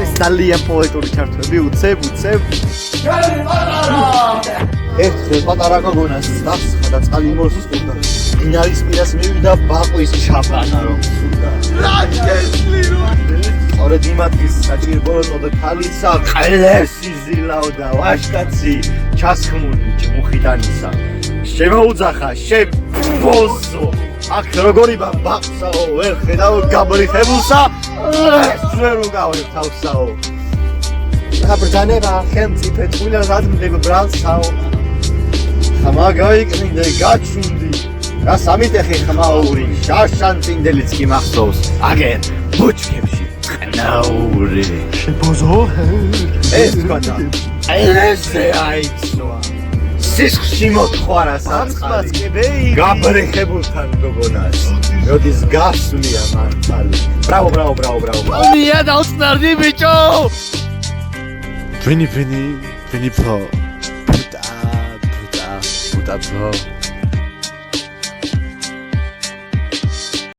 არის ძალიან პოეტური ჩართვები, უცებ. ერთხელ პატარა გოგონას დასხა და წყალი მოსწოდა. დინარის პირას მივიდა ბაყვის ჩაბანა რომ სუდა. ორი დიმატის საჭიროებო და ქალისა ყელეს იზილავდა ვაშკაცი ჩასხმული მუხიდანისა. შემოუძახა შებოზო აქ როგორი ბაყსაო ვერ ხედავ გაბრიხებულსა ვერ უგავებ თავსაო აბრძანება ხელმწიფე თულა რადმდებ ბრალსაო ხმა გაიკრინე გაჩუნდი რა სამიტეხი ხმაური შაშანწინდელიც კი მახსოვს აგერ ბუჩქებში ყნაური შებოზო ეს კადა ესე აიცვა სისხლში მოთხვარა საწყალი გაბრეხებულთან გოგონას როდის გასვლია მართალი ბრავო მია დავწნარდი ბიჭო ვინი ფო პუტა